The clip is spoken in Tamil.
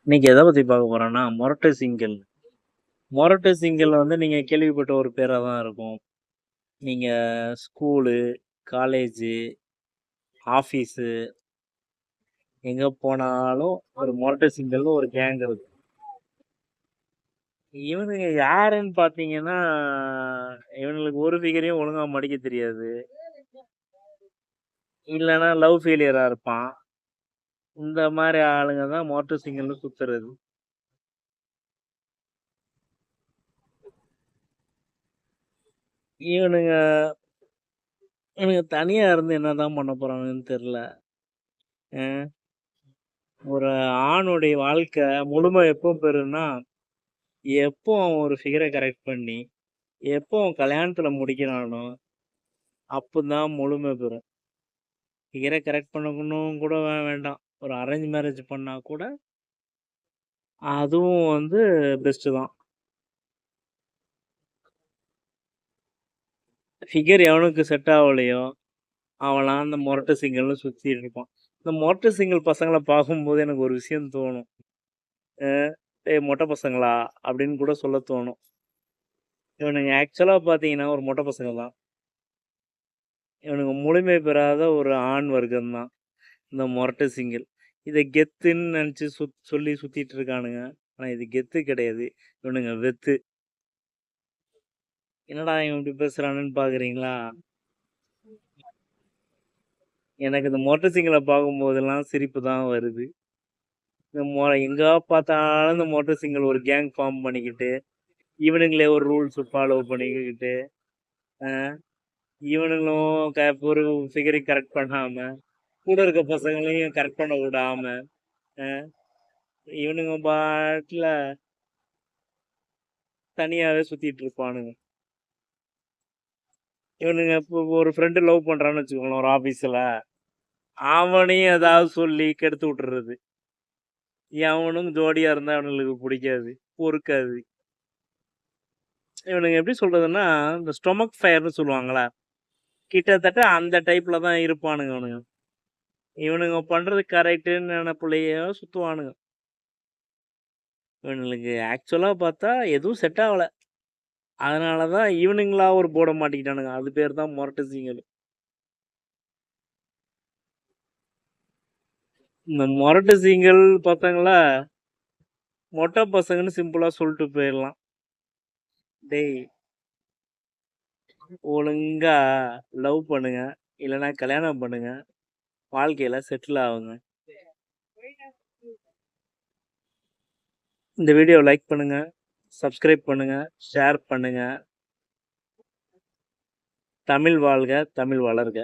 இன்னைக்கு எதை பத்தி பார்க்க போறோம்னா, மொரட்டு சிங்கிள். மொரட்டு சிங்கிள் வந்து நீங்க கேள்விப்பட்ட ஒரு பேரா தான் இருக்கும். நீங்க ஸ்கூலு, காலேஜு, ஆஃபீஸு எங்க போனாலும் ஒரு மொரட்டு சிங்கிள்னு ஒரு கேங் இருக்கு. இவனுங்க யாருன்னு பார்த்தீங்கன்னா, இவனுங்களுக்கு ஒரு ஃபிகரையும் ஒழுங்கா மடிக்க தெரியாது. இல்லன்னா லவ் ஃபெயிலியரா இருப்பான். இந்த மாரி ஆளுங்க தான் மொரட்டு சிங்கிள்னு சுத்துறது. இவனுங்க இவனுங்க தனியா இருந்து என்னதான் பண்ண போறானுங்கன்னு தெரியல. அ. ஒரு ஆணுடைய வாழ்க்கை முழுமை எப்போ பெறும்னா, எப்போ அவன் ஒரு ஃபிகர கரெக்ட் பண்ணி, எப்போ அவன் கல்யாணத்துல முடிக்கிறானோ, அப்பதான் முழுமை பெறும். ஃபிகர கரெக்ட் பண்ணணும் கூட வேண்டாம். ஒரு அரேஞ்ச் மேரேஜ் பண்ணா கூட, அதுவும் வந்து பெஸ்ட்டு தான். ஃபிகர் எவனுக்கு செட் ஆவலையோ, அவன்லாம் அந்த மொரட்டு சிங்கிள்னு சுத்திட்டு இருப்பான். இந்த மொரட்டு சிங்கிள் பசங்கள பார்க்கும்போது எனக்கு ஒரு விஷயம் தோணும். அ "டேய் மொட்டை பசங்களா" அப்படின்னு கூட சொல்ல தோணும். இவனுங்க ஆக்சுவலா பார்த்தீங்கன்னா, ஒரு மொட்டை பசங்க தான். இவனுங்க முழுமை பெறாத ஒரு ஆண் வர்க்கம் தான் இந்த மொரட்டு சிங்கிள். இத கெத்துன்னு நெனச்சு சொல்லி சுத்திட்டு இருக்கானுங்க. ஆனா இது கெத்து கிடையாது. இவனுங்க வெத்து. என்னடா இவன் இப்படி பேசுறானுன்னு பார்க்குறீங்களா? எனக்கு இந்த மொரட்டு சிங்கிள பார்க்கும்போதெல்லாம் சிரிப்பு தான் வருது. இந்த எங்க பார்த்தாலும் இந்த மொரட்டு சிங்கிள் ஒரு கேங் ஃபார்ம் பண்ணிக்கிட்டு, இவனுங்களே ஒரு ரூல்ஸ் ஃபாலோ பண்ணிக்கிட்டு, அ இவனுங்களும் ஒரு ஃபிகரையும் கரெக்ட் பண்ணாம, கூட இருக்க பசங்களையும் கரெக்ட் பண்ண விடாம, அ இவனுங்க பாட்டுல தனியாவே சுத்திட்டு இருப்பானுங்க. இவனுங்க இப்போ ஒரு ஃப்ரெண்டு லவ் பண்றான்னு வச்சுக்கோங்களேன் ஒரு ஆபீஸ்ல. அவனையும் ஏதாவது சொல்லி கெடுத்து விட்டுறது. எவனும் ஜோடியா இருந்தா அவனுங்களுக்கு பிடிக்காது, பொறுக்காது. இவனுங்க எப்படி சொல்றதுன்னா, இந்த ஸ்டொமக் ஃபயர்ன்னு சொல்லுவாங்கல்ல, கிட்டத்தட்ட அந்த டைப்ல தான் இருப்பானுங்க இவனுங்க. இவனுங்க பண்றது கரெக்ட்டுன்னு நெனப்புலயே சுத்துவானுங்க. இவனுங்களுக்கு ஆக்சுவலா பார்த்தா எதுவும் செட் ஆவல. அதனால தான் இவனுங்களா ஒரு போர்ட மாட்டிக்கிட்டானுங்க. அது பேர் தான் மொரட்டு சிங்கிள். இந்த மொரட்டு சிங்கிள் பசங்கள மொட்டை பசங்கன்னு சிம்பிளா சொல்லிட்டு போயிரலாம். டேய் ஒழுங்கா லவ் பண்ணுங்க. இல்லன்னா கல்யாணம் பண்ணுங்க. வாழ்க்கையில செட்டில் ஆவுங்க. இந்த வீடியோவ லைக் பண்ணுங்க. சப்ஸ்கிரைப் பண்ணுங்க. ஷேர் பண்ணுங்க. தமிழ் வாழ்க! தமிழ் வளர்க!